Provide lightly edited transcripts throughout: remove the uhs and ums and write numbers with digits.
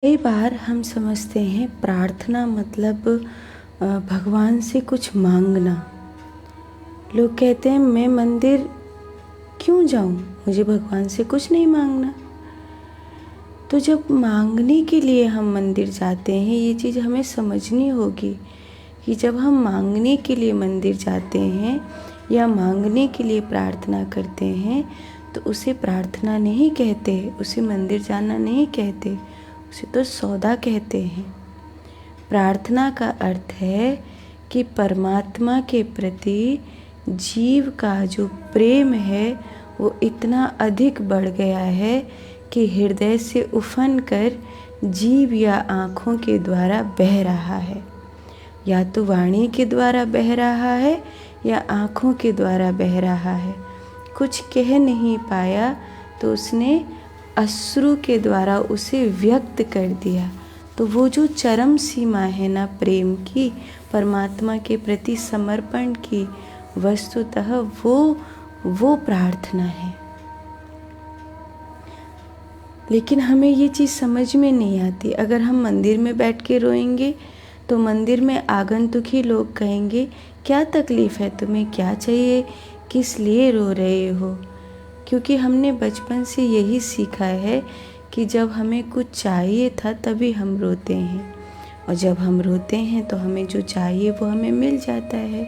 कई बार हम समझते हैं प्रार्थना मतलब भगवान से कुछ मांगना। लोग कहते हैं मैं मंदिर क्यों जाऊं, मुझे भगवान से कुछ नहीं मांगना। तो जब मांगने के लिए हम मंदिर जाते हैं, ये चीज़ हमें समझनी होगी कि जब हम मांगने के लिए मंदिर जाते हैं या मांगने के लिए प्रार्थना करते हैं तो उसे प्रार्थना नहीं कहते, उसे मंदिर जाना नहीं कहते, उसे तो सौदा कहते हैं। प्रार्थना का अर्थ है कि परमात्मा के प्रति जीव का जो प्रेम है वो इतना अधिक बढ़ गया है कि हृदय से उफन कर जीव या आँखों के द्वारा बह रहा है, या तो वाणी के द्वारा बह रहा है या आँखों के द्वारा बह रहा है। कुछ कह नहीं पाया तो उसने अश्रु के द्वारा उसे व्यक्त कर दिया। तो वो जो चरम सीमा है ना प्रेम की, परमात्मा के प्रति समर्पण की, वस्तुतः वो प्रार्थना है। लेकिन हमें ये चीज़ समझ में नहीं आती। अगर हम मंदिर में बैठ के रोएंगे तो मंदिर में आगंतुक ही लोग कहेंगे क्या तकलीफ़ है तुम्हें, क्या चाहिए, किस लिए रो रहे हो। क्योंकि हमने बचपन से यही सीखा है कि जब हमें कुछ चाहिए था तभी हम रोते हैं, और जब हम रोते हैं तो हमें जो चाहिए वो हमें मिल जाता है।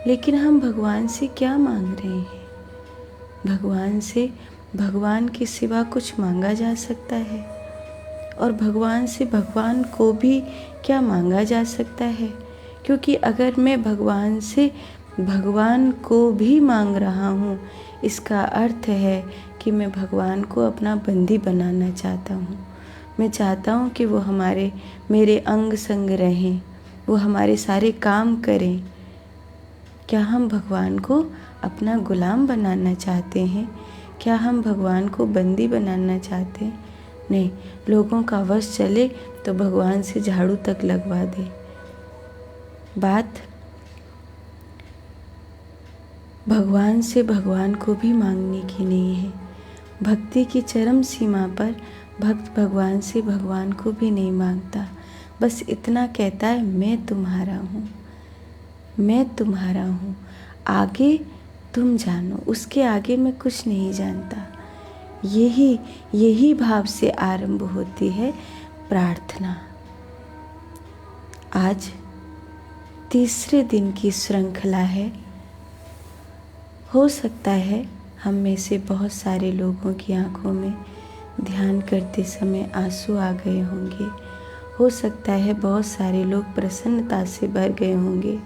लेकिन हम भगवान से क्या मांग रहे हैं? भगवान के सिवा कुछ मांगा जा सकता है? और भगवान से भगवान को भी क्या मांगा जा सकता है? क्योंकि अगर मैं भगवान से भगवान को भी मांग रहा हूँ, इसका अर्थ है कि मैं भगवान को अपना बंदी बनाना चाहता हूँ। मैं चाहता हूँ कि वो मेरे अंग संग रहें, वो हमारे सारे काम करें। क्या हम भगवान को अपना गुलाम बनाना चाहते हैं? क्या हम भगवान को बंदी बनाना चाहते हैं? नहीं, लोगों का वश चले तो भगवान से झाड़ू तक लगवा दे। बात भगवान से भगवान को भी मांगने की नहीं है। भक्ति की चरम सीमा पर भक्त भगवान से भगवान को भी नहीं मांगता, बस इतना कहता है मैं तुम्हारा हूँ, मैं तुम्हारा हूँ, आगे तुम जानो, उसके आगे मैं कुछ नहीं जानता। यही भाव से आरंभ होती है प्रार्थना। आज तीसरे दिन की श्रृंखला है। हो सकता है हम में से बहुत सारे लोगों की आंखों में ध्यान करते समय आंसू आ गए होंगे। हो सकता है बहुत सारे लोग प्रसन्नता से भर गए होंगे।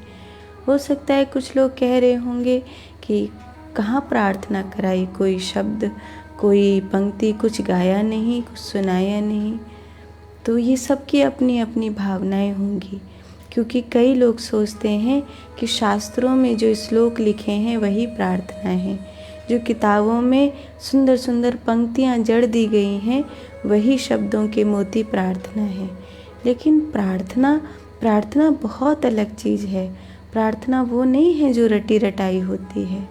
हो सकता है कुछ लोग कह रहे होंगे कि कहाँ प्रार्थना कराई, कोई शब्द, कोई पंक्ति, कुछ गाया नहीं, कुछ सुनाया नहीं। तो ये सबकी अपनी अपनी भावनाएं होंगी, क्योंकि कई लोग सोचते हैं कि शास्त्रों में जो श्लोक लिखे हैं वही प्रार्थना है, जो किताबों में सुंदर सुंदर पंक्तियाँ जड़ दी गई हैं वही शब्दों के मोती प्रार्थना है। लेकिन प्रार्थना बहुत अलग चीज़ है। प्रार्थना वो नहीं है जो रटी रटाई होती है।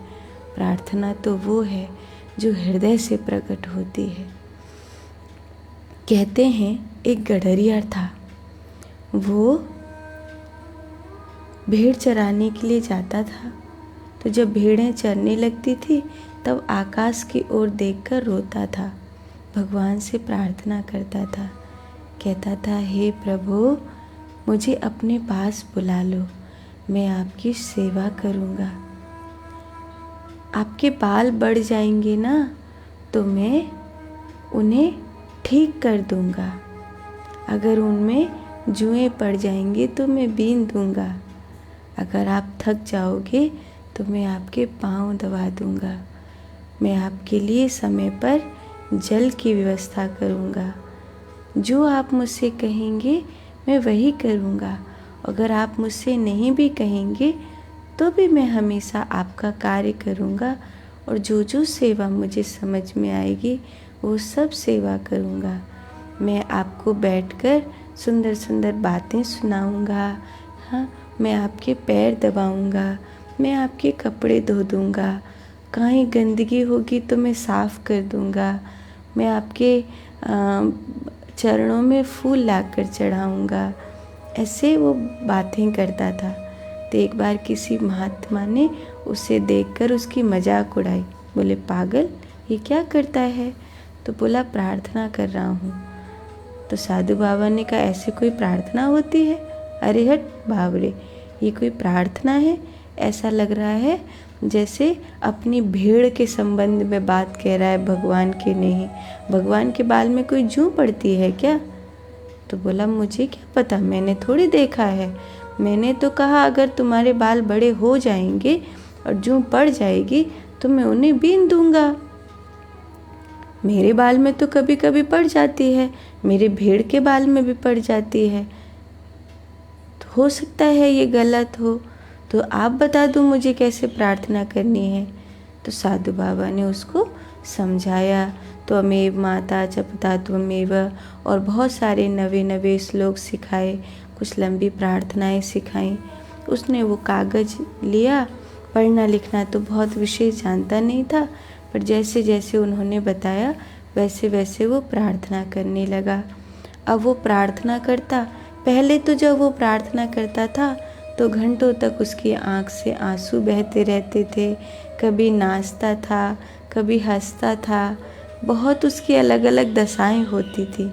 प्रार्थना तो वो है जो हृदय से प्रकट होती है। कहते हैं एक गडरिया था, वो भेड़ चराने के लिए जाता था। तो जब भेड़ें चरने लगती थी तब आकाश की ओर देखकर रोता था, भगवान से प्रार्थना करता था, कहता था हे प्रभु मुझे अपने पास बुला लो, मैं आपकी सेवा करूँगा। आपके बाल बढ़ जाएंगे ना तो मैं उन्हें ठीक कर दूँगा, अगर उनमें जुएँ पड़ जाएंगे तो मैं बीन दूँगा, अगर आप थक जाओगे तो मैं आपके पाँव दबा दूँगा, मैं आपके लिए समय पर जल की व्यवस्था करूँगा, जो आप मुझसे कहेंगे मैं वही करूँगा, अगर आप मुझसे नहीं भी कहेंगे तो भी मैं हमेशा आपका कार्य करूँगा, और जो जो सेवा मुझे समझ में आएगी वो सब सेवा करूँगा। मैं आपको बैठकर सुंदर सुंदर बातें सुनाऊँगा, हाँ, मैं आपके पैर दबाऊँगा, मैं आपके कपड़े धो दूँगा, कहीं गंदगी होगी तो मैं साफ़ कर दूँगा, मैं आपके चरणों में फूल लाकर चढ़ाऊँगा। ऐसे वो बातें करता था। तो एक बार किसी महात्मा ने उसे देखकर उसकी मजाक उड़ाई। बोले, पागल, ये क्या करता है? तो बोला, प्रार्थना कर रहा हूँ। तो साधु बाबा ने कहा, ऐसे कोई प्रार्थना होती है? अरे हट बाबरे, ये कोई प्रार्थना है? ऐसा लग रहा है जैसे अपनी भीड़ के संबंध में बात कह रहा है, भगवान के नहीं। भगवान के बाल में कोई जूं पड़ती है क्या? तो बोला, मुझे क्या पता, मैंने थोड़ी देखा है। मैंने तो कहा अगर तुम्हारे बाल बड़े हो जाएंगे और जूं पड़ जाएगी तो मैं उन्हें बीन दूंगा। मेरे बाल में तो कभी कभी पड़ जाती है, मेरे भेड़ के बाल में भी पड़ जाती है। तो हो सकता है ये गलत हो, तो आप बता दो मुझे कैसे प्रार्थना करनी है। तो साधु बाबा ने उसको समझाया। तो अमेव माता जपता त्वमेव और बहुत सारे नवे नवे श्लोक सिखाए, कुछ लंबी प्रार्थनाएं सिखाई। उसने वो कागज़ लिया। पढ़ना लिखना तो बहुत विशेष जानता नहीं था, पर जैसे जैसे उन्होंने बताया वैसे वैसे वो प्रार्थना करने लगा। अब वो प्रार्थना करता, पहले तो जब वो प्रार्थना करता था तो घंटों तक उसकी आँख से आंसू बहते रहते थे। कभी नाचता था, कभी हंसता था, बहुत उसकी अलग अलग दशाएं होती थी।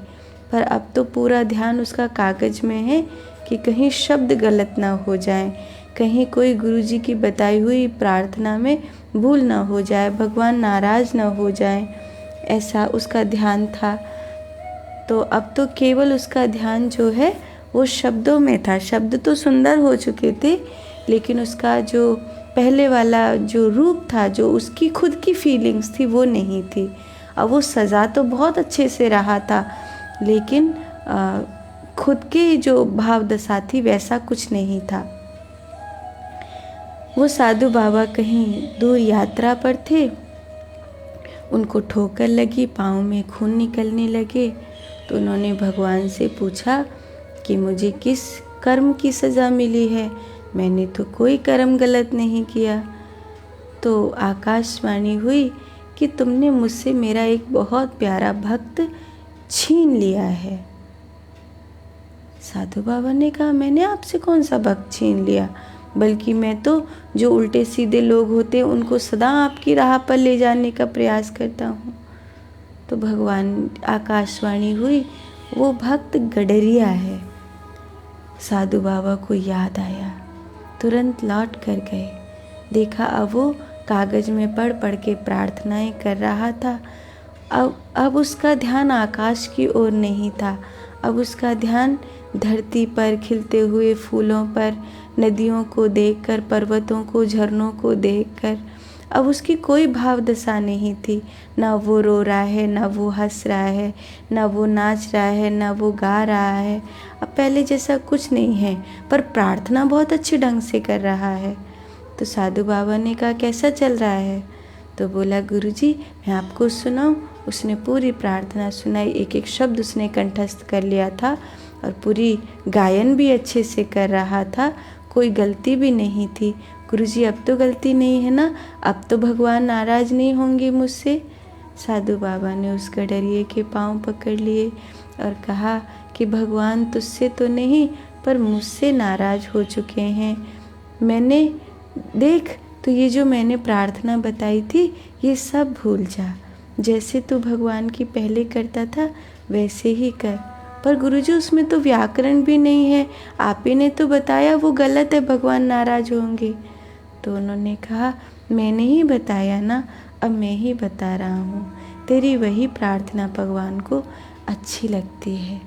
पर अब तो पूरा ध्यान उसका कागज़ में है कि कहीं शब्द गलत ना हो जाए, कहीं कोई गुरुजी की बताई हुई प्रार्थना में भूल ना हो जाए, भगवान नाराज़ ना हो जाए, ऐसा उसका ध्यान था। तो अब तो केवल उसका ध्यान जो है वो शब्दों में था। शब्द तो सुंदर हो चुके थे, लेकिन उसका जो पहले वाला जो रूप था, जो उसकी खुद की फीलिंग्स थी, वो नहीं थी। अब वो सजा तो बहुत अच्छे से रहा था, लेकिन खुद के जो भाव दशा थी वैसा कुछ नहीं था। वो साधु बाबा कहीं दूर यात्रा पर थे, उनको ठोकर लगी, पाँव में खून निकलने लगे। तो उन्होंने भगवान से पूछा कि मुझे किस कर्म की सज़ा मिली है? मैंने तो कोई कर्म गलत नहीं किया। तो आकाशवाणी हुई कि तुमने मुझसे मेरा एक बहुत प्यारा भक्त छीन लिया है। साधु बाबा ने कहा, मैंने आपसे कौन सा भक्त छीन लिया? बल्कि मैं तो जो उल्टे सीधे लोग होते हैं उनको सदा आपकी राह पर ले जाने का प्रयास करता हूँ। तो भगवान आकाशवाणी हुई, वो भक्त गडरिया है। साधु बाबा को याद आया, तुरंत लौट कर गए। देखा अब वो कागज़ में पढ़ पढ़ के प्रार्थनाएं कर रहा था। अब उसका ध्यान आकाश की ओर नहीं था, अब उसका ध्यान धरती पर खिलते हुए फूलों पर, नदियों को देखकर, पर्वतों को, झरनों को देखकर। अब उसकी कोई भाव दशा नहीं थी, ना वो रो रहा है, ना वो हंस रहा है, ना वो नाच रहा है, ना वो गा रहा है। अब पहले जैसा कुछ नहीं है, पर प्रार्थना बहुत अच्छे ढंग से कर रहा है। तो साधु बाबा ने कहा, कैसा चल रहा है? तो बोला, गुरुजी मैं आपको सुनाऊं? उसने पूरी प्रार्थना सुनाई, एक एक शब्द उसने कंठस्थ कर लिया था और पूरी गायन भी अच्छे से कर रहा था, कोई गलती भी नहीं थी। गुरुजी अब तो गलती नहीं है ना? अब तो भगवान नाराज़ नहीं होंगे मुझसे? साधु बाबा ने उस गडरिये के पांव पकड़ लिए और कहा कि भगवान तुझसे तो नहीं पर मुझसे नाराज़ हो चुके हैं। मैंने देख, तो ये जो मैंने प्रार्थना बताई थी ये सब भूल जा। जैसे तू भगवान की पहले करता था वैसे ही कर। पर गुरुजी उसमें तो व्याकरण भी नहीं है, आप ही ने तो बताया वो गलत है, भगवान नाराज़ होंगे। तो उन्होंने कहा, मैंने ही बताया ना, अब मैं ही बता रहा हूँ। तेरी वही प्रार्थना भगवान को अच्छी लगती है।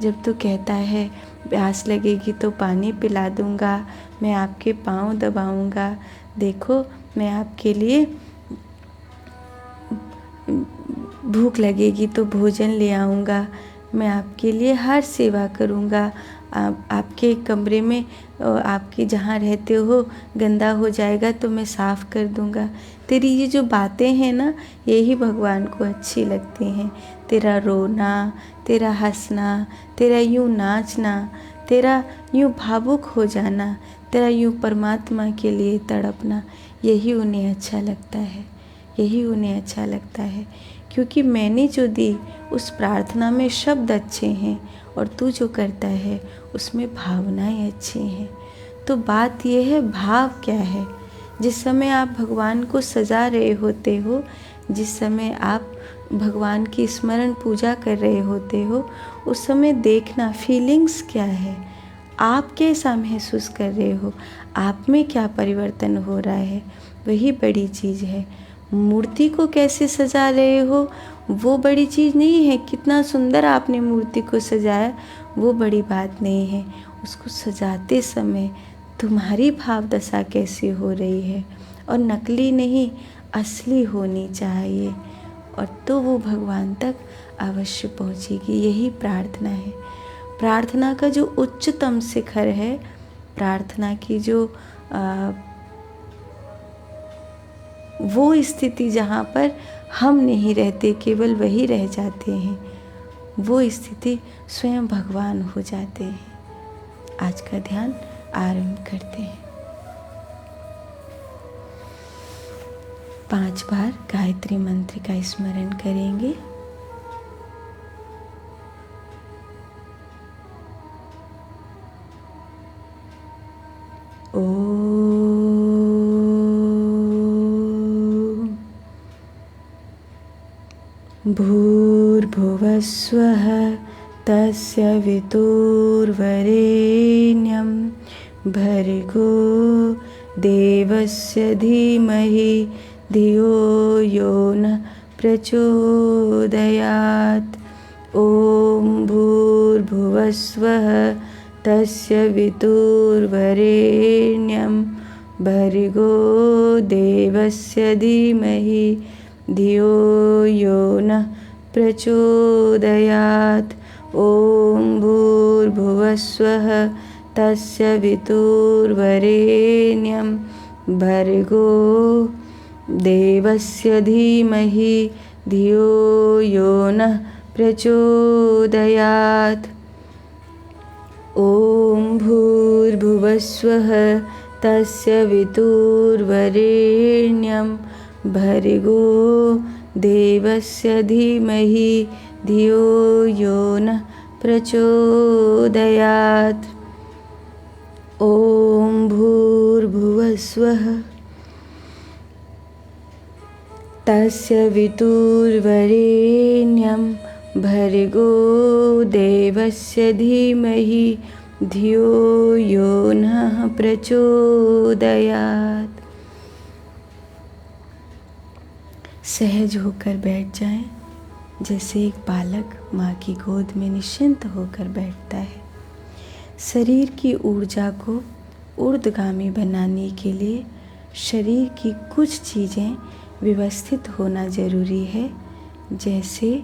जब तू कहता है प्यास लगेगी तो पानी पिला दूँगा, मैं आपके पाँव दबाऊँगा, देखो मैं आपके लिए, भूख लगेगी तो भोजन ले आऊँगा, मैं आपके लिए हर सेवा करूँगा, आपके कमरे में, आपके जहाँ रहते हो गंदा हो जाएगा तो मैं साफ़ कर दूँगा। तेरी ये जो बातें हैं ना, यही भगवान को अच्छी लगती हैं। तेरा रोना, तेरा हंसना, तेरा यूँ नाचना, तेरा यूँ भावुक हो जाना, तेरा यूँ परमात्मा के लिए तड़पना, यही उन्हें अच्छा लगता है, यही उन्हें अच्छा लगता है। क्योंकि मैंने जो दी उस प्रार्थना में शब्द अच्छे हैं और तू जो करता है उसमें भावनाएं अच्छी हैं। तो बात यह है, भाव क्या है? जिस समय आप भगवान को सजा रहे होते हो, जिस समय आप भगवान की स्मरण पूजा कर रहे होते हो, उस समय देखना फीलिंग्स क्या है, आप कैसा महसूस कर रहे हो, आप में क्या परिवर्तन हो रहा है, वही बड़ी चीज़ है। मूर्ति को कैसे सजा रहे हो वो बड़ी चीज़ नहीं है, कितना सुंदर आपने मूर्ति को सजाया वो बड़ी बात नहीं है। उसको सजाते समय तुम्हारी भाव दशा कैसी हो रही है, और नकली नहीं असली होनी चाहिए, और तो वो भगवान तक अवश्य पहुँचेगी। यही प्रार्थना है। प्रार्थना का जो उच्चतम शिखर है, प्रार्थना की जो वो स्थिति जहाँ पर हम नहीं रहते, केवल वही रह जाते हैं, वो स्थिति स्वयं भगवान हो जाते हैं। आज का ध्यान आरंभ करते हैं। 5 बार गायत्री मंत्र का स्मरण करेंगे। भूर्भुवस्वः तस्य वितुर्वरेण्यं भर्गो देवस्य धीमहि धियो यो नः प्रचोदयात्। ॐ भूर्भुवस्वः तस्य वितुर्वरेण्यं भर्गो देवस्य धीमहि धियो यो नः प्रचोदयात्। ॐ भूर्भुवस्वः तस्य वितुर्वरेण्यं भर्गो देवस्य धीमहि धियो यो नः प्रचोदयात्। ॐ भूर्भुवस्वः तस्य वितुर्वरेण्यं भर्गो देवस्य धीमहि धियो यो नः प्रचोदयात्। ॐ भूर्भुवस्वः तस्य वितुर्वरेण्यं भर्गो देवस्य धीमहि धियो यो नः प्रचोदयात्। सहज होकर बैठ जाएं, जैसे एक बालक माँ की गोद में निश्चिंत होकर बैठता है। शरीर की ऊर्जा को ऊर्ध्वगामी बनाने के लिए शरीर की कुछ चीज़ें व्यवस्थित होना जरूरी है, जैसे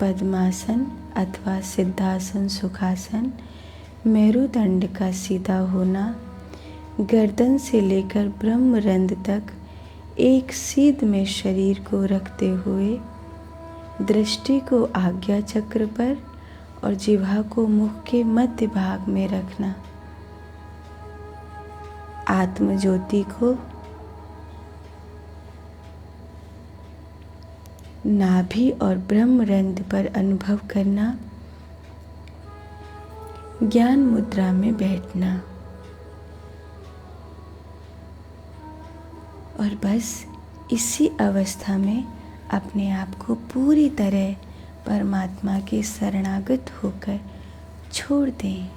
पद्मासन अथवा सिद्धासन, सुखासन, मेरुदंड का सीधा होना, गर्दन से लेकर ब्रह्मरंध्र तक एक सीध में शरीर को रखते हुए दृष्टि को आज्ञा चक्र पर और जिह्वा को मुख के मध्य भाग में रखना। आत्म ज्योति को नाभि और ब्रह्मरंध्र पर अनुभव करना। ज्ञान मुद्रा में बैठना और बस इसी अवस्था में अपने आप को पूरी तरह परमात्मा के शरणागत होकर छोड़ दें।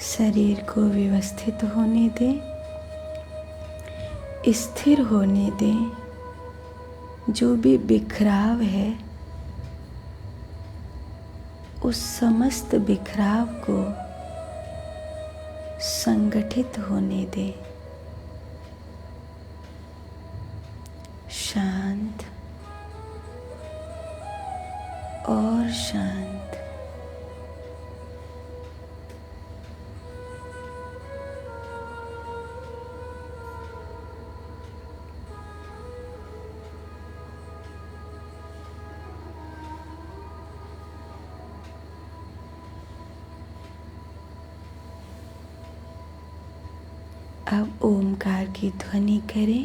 शरीर को व्यवस्थित होने दें, स्थिर होने दें। जो भी बिखराव है उस समस्त बिखराव को संगठित होने दें। शांत और शांत। अब ओमकार की ध्वनि करें।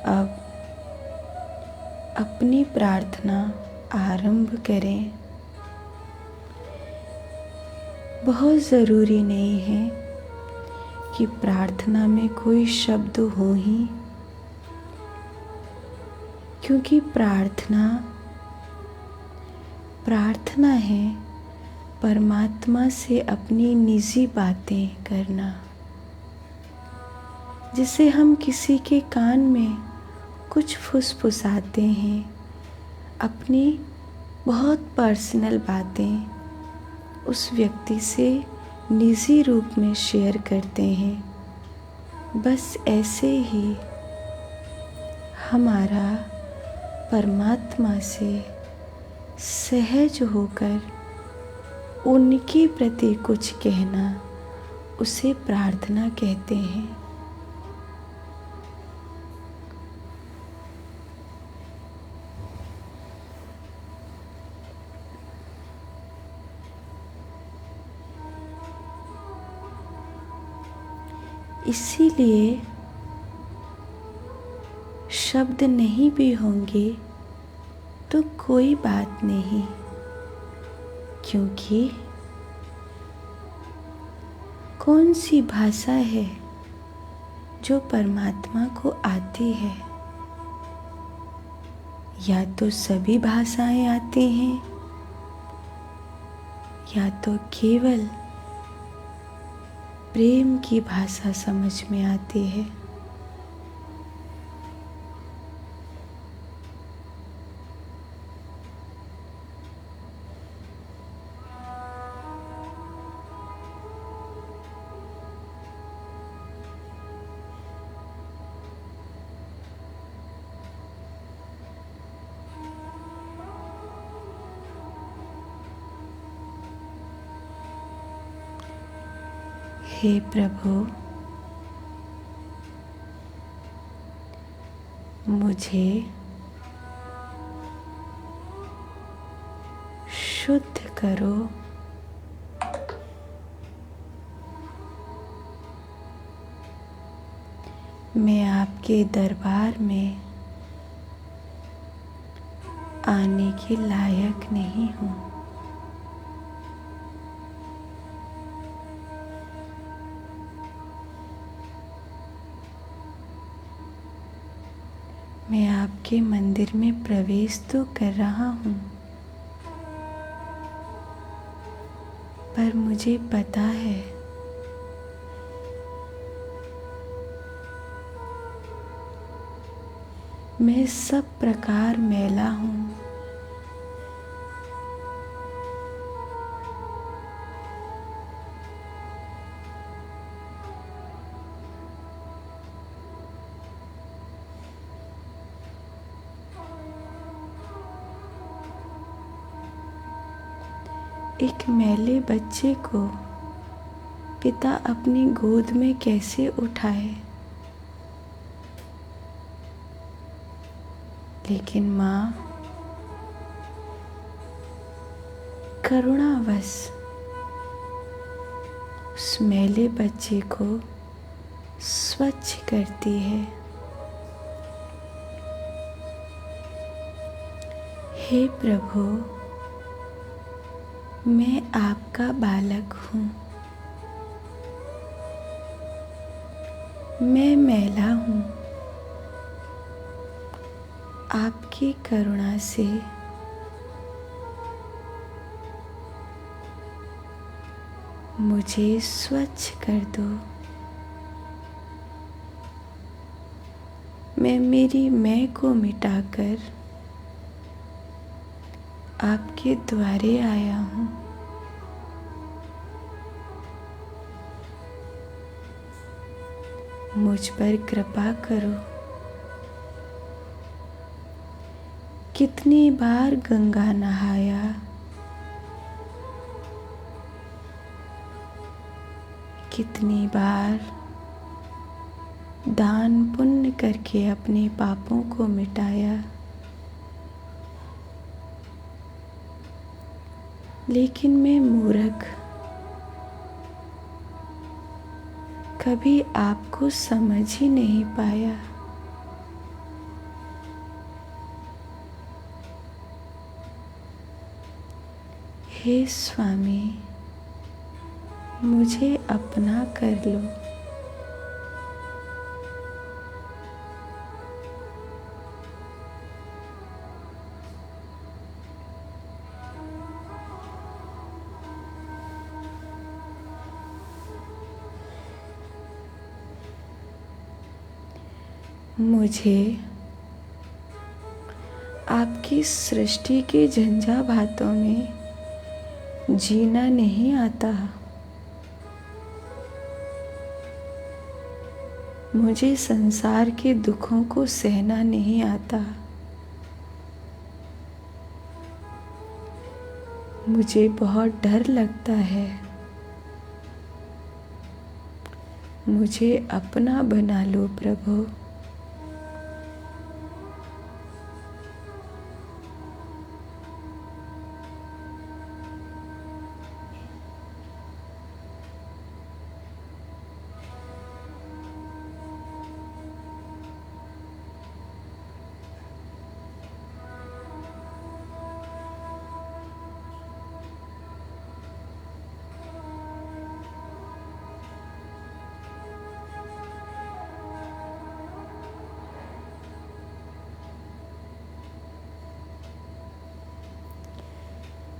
अब अपनी प्रार्थना आरंभ करें। बहुत ज़रूरी नहीं है कि प्रार्थना में कोई शब्द हो ही, क्योंकि प्रार्थना है परमात्मा से अपनी निजी बातें करना। जिसे हम किसी के कान में कुछ फुसफुसाते हैं, अपनी बहुत पर्सनल बातें उस व्यक्ति से निजी रूप में शेयर करते हैं। बस ऐसे ही हमारा परमात्मा से सहज होकर उनके प्रति कुछ कहना, उसे प्रार्थना कहते हैं। इसीलिए शब्द नहीं भी होंगे तो कोई बात नहीं, क्योंकि कौन सी भाषा है जो परमात्मा को आती है? या तो सभी भाषाएं आती हैं, या तो केवल प्रेम की भाषा समझ में आती है। हे प्रभु, मुझे शुद्ध करो। मैं आपके दरबार में आने के लायक नहीं हूँ। मैं आपके मंदिर में प्रवेश तो कर रहा हूँ, पर मुझे पता है मैं सब प्रकार मैला हूँ। एक मैले बच्चे को पिता अपनी गोद में कैसे उठाए, लेकिन माँ करुणावश उस मैले बच्चे को स्वच्छ करती है। हे प्रभु, मैं आपका बालक हूँ। मैं मैला हूँ। आपकी करुणा से मुझे स्वच्छ कर दो। मैं मेरी मैं को मिटाकर आपके द्वारे आया हूँ। मुझ पर कृपा करो। कितनी बार गंगा नहाया, कितनी बार दान पुण्य करके अपने पापों को मिटाया, लेकिन मैं मूर्ख कभी आपको समझ ही नहीं पाया। हे स्वामी, मुझे अपना कर लो। मुझे आपकी सृष्टि के झंझावातों में जीना नहीं आता। मुझे संसार के दुखों को सहना नहीं आता। मुझे बहुत डर लगता है। मुझे अपना बना लो प्रभु।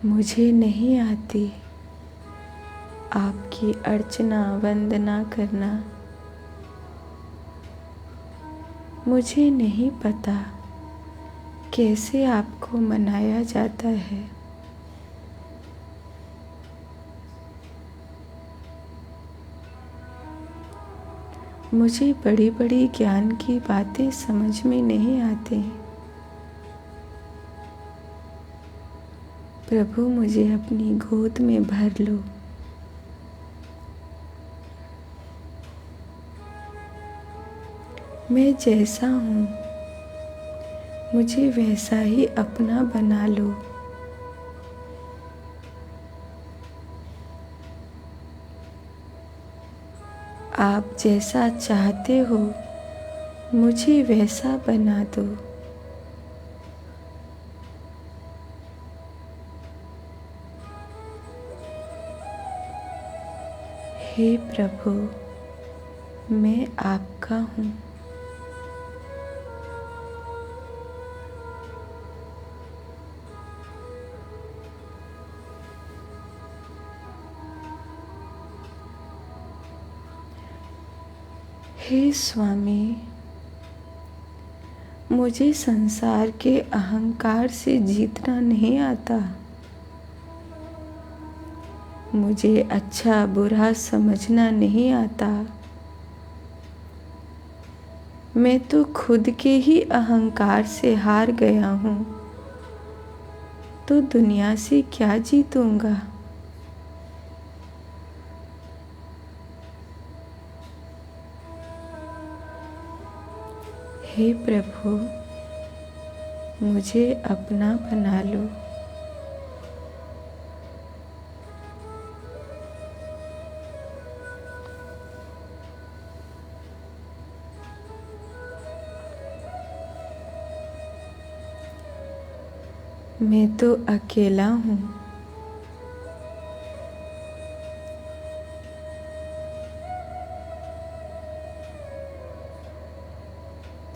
मुझे नहीं आती आपकी अर्चना वंदना करना। मुझे नहीं पता कैसे आपको मनाया जाता है। मुझे बड़ी बड़ी ज्ञान की बातें समझ में नहीं आती। प्रभु, मुझे अपनी गोद में भर लो। मैं जैसा हूँ मुझे वैसा ही अपना बना लो। आप जैसा चाहते हो मुझे वैसा बना दो। हे प्रभु, मैं आपका हूँ। हे स्वामी, मुझे संसार के अहंकार से जीतना नहीं आता। मुझे अच्छा बुरा समझना नहीं आता। मैं तो खुद के ही अहंकार से हार गया हूँ, तो दुनिया से क्या जीतूंगा। हे प्रभु, मुझे अपना बना लो। मैं तो अकेला हूँ।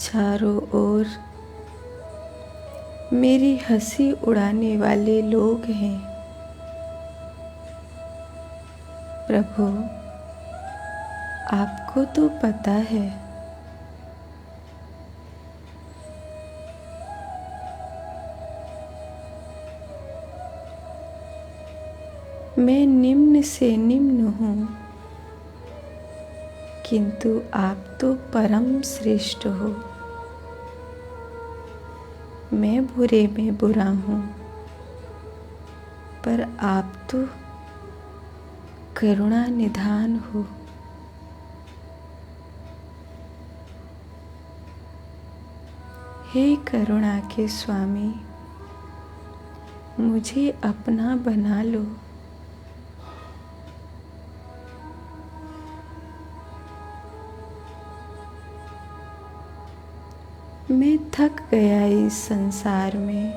चारों ओर मेरी हंसी उड़ाने वाले लोग हैं। प्रभु, आपको तो पता है मैं निम्न से निम्न हूँ, किंतु आप तो परम श्रेष्ठ हो। मैं बुरे में बुरा हूँ, पर आप तो करुणा निधान हो। हे करुणा के स्वामी, मुझे अपना बना लो। मैं थक गया इस संसार में।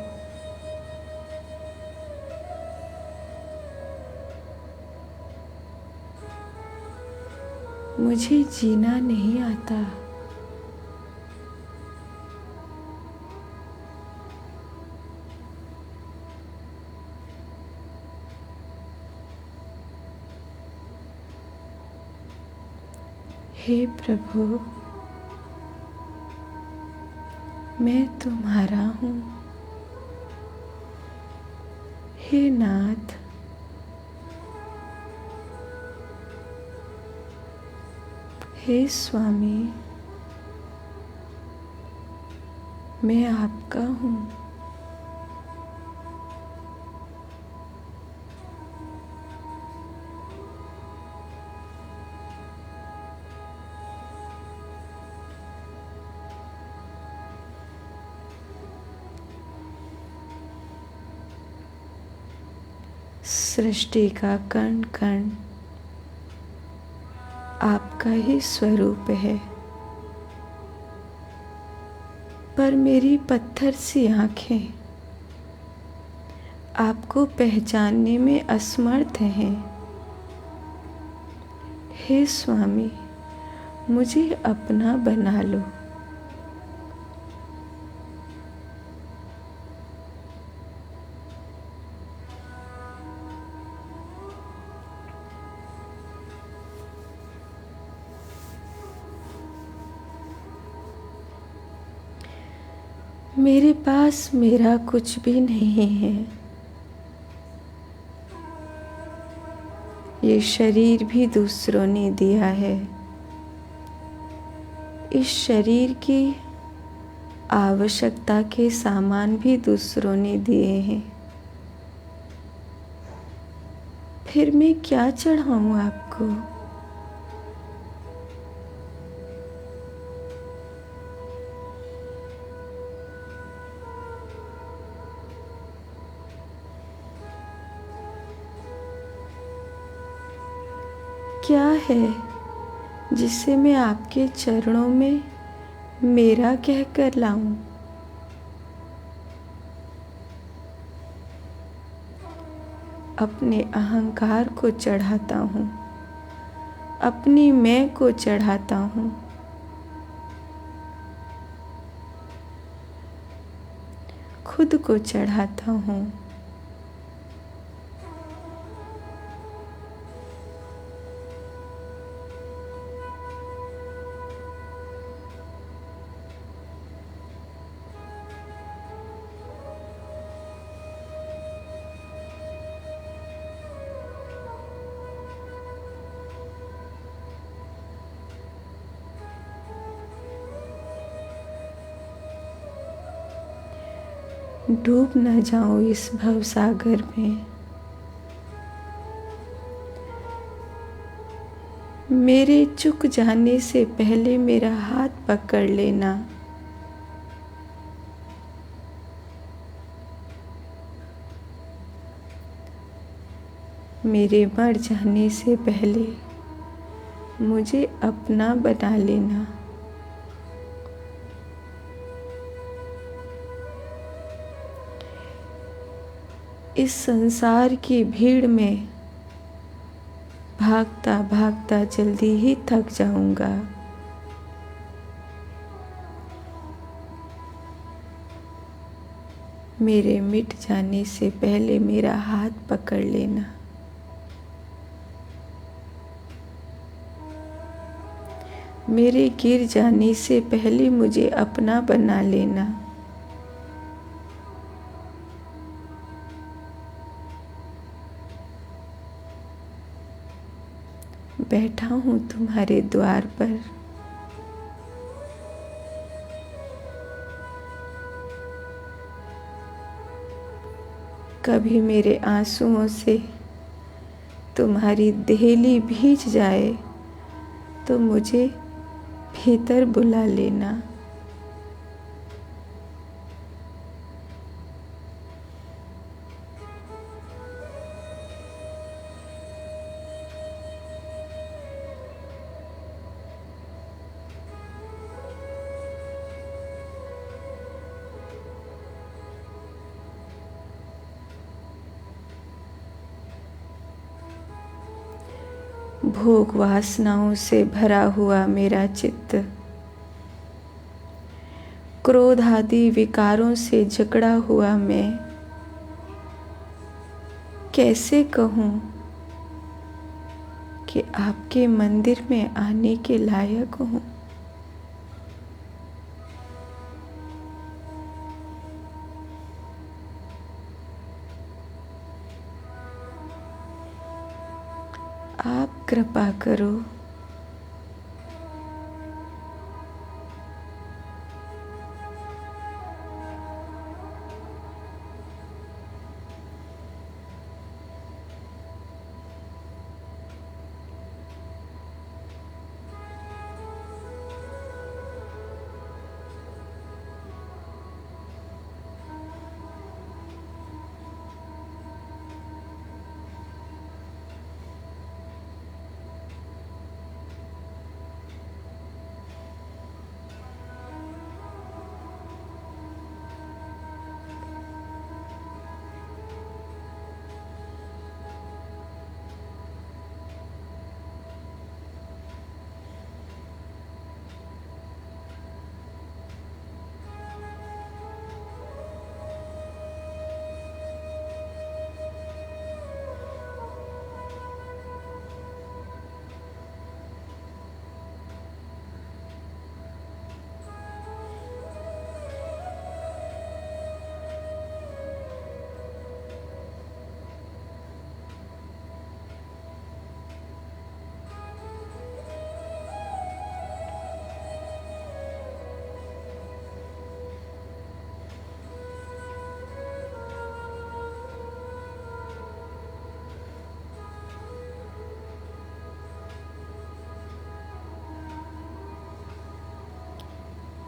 मुझे जीना नहीं आता। हे प्रभु, मैं तुम्हारा हूँ। हे नाथ, हे स्वामी, मैं आपका हूँ। सृष्टि का कण कण आपका ही स्वरूप है, पर मेरी पत्थर सी आँखें आपको पहचानने में असमर्थ हैं। हे स्वामी, मुझे अपना बना लो। मेरे पास मेरा कुछ भी नहीं है। ये शरीर भी दूसरों ने दिया है। इस शरीर की आवश्यकता के सामान भी दूसरों ने दिए हैं। फिर मैं क्या चढ़ाऊं आपको? क्या है जिसे मैं आपके चरणों में मेरा कहकर लाऊं? अपने अहंकार को चढ़ाता हूँ, अपनी मैं को चढ़ाता हूँ। खुद को चढ़ाता हूँ। डूब न जाऊं इस भवसागर में। मेरे चुक जाने से पहले मेरा हाथ पकड़ लेना। मेरे मर जाने से पहले मुझे अपना बना लेना। इस संसार की भीड़ में भागता भागता जल्दी ही थक जाऊंगा। मेरे मिट जाने से पहले मेरा हाथ पकड़ लेना। मेरे गिर जाने से पहले मुझे अपना बना लेना। बैठा हूँ तुम्हारे द्वार पर, कभी मेरे आंसुओं से तुम्हारी देहली भीज जाए तो मुझे भीतर बुला लेना। भोग वासनाओं से भरा हुआ मेरा चित्त, क्रोध आदि विकारों से जकड़ा हुआ मैं, कैसे कहूँ कि आपके मंदिर में आने के लायक हूँ। आप कृपा करो।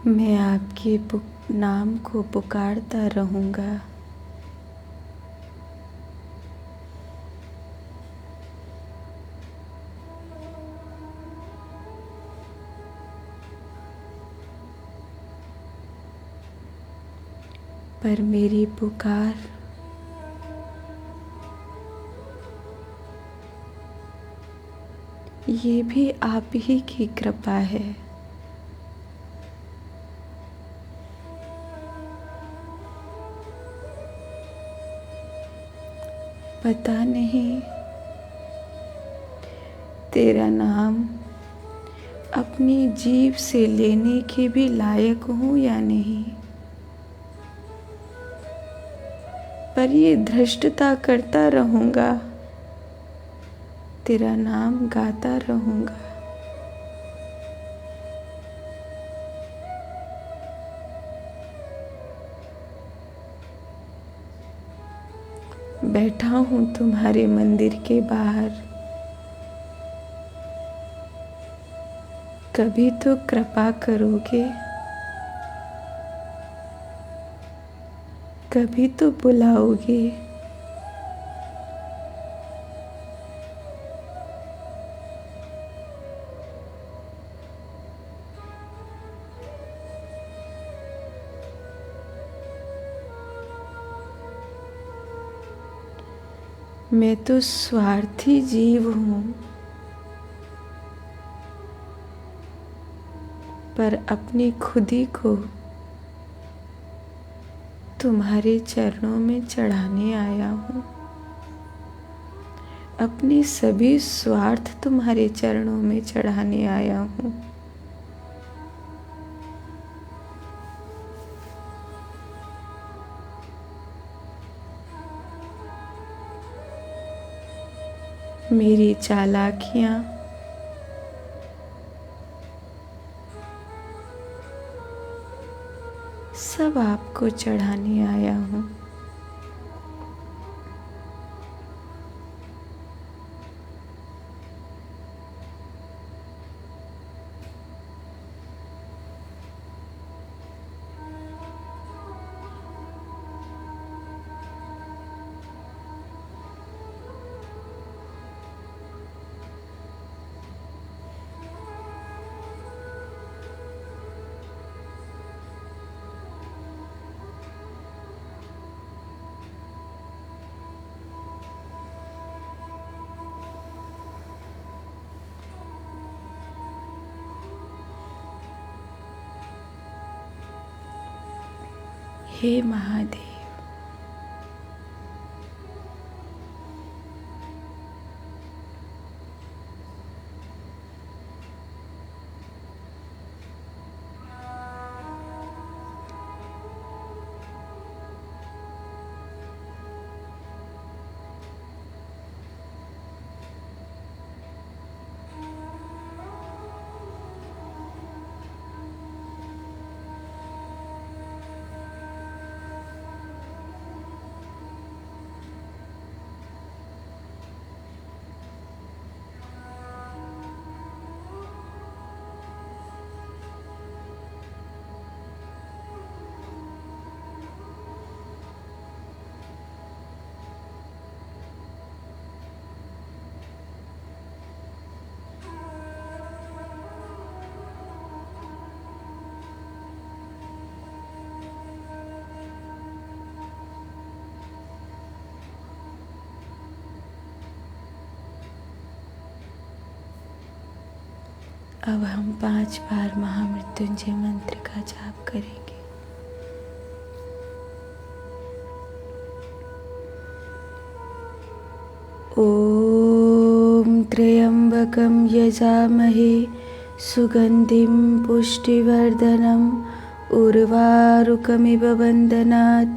मैं आपके नाम को पुकारता रहूँगा। पर मेरी पुकार ये भी आप ही की कृपा है। पता नहीं तेरा नाम अपनी जीभ से लेने के भी लायक हूँ या नहीं, पर ये धृष्टता करता रहूँगा, तेरा नाम गाता रहूँगा। बैठा हूँ तुम्हारे मंदिर के बाहर, कभी तो कृपा करोगे, कभी तो बुलाओगे। मैं तो स्वार्थी जीव हूँ, पर अपनी खुदी को तुम्हारे चरणों में चढ़ाने आया हूँ। अपने सभी स्वार्थ तुम्हारे चरणों में चढ़ाने आया हूँ। मेरी चालाकियाँ सब आपको चढ़ाने आया हूँ। हे महादेव, अब हम 5 बार महामृत्युंजय मंत्र का जाप करेंगे। ओम त्र्यंबकं यजामहे सुगंधिं पुष्टिवर्धनम् उर्वारुकमिव बन्धनात्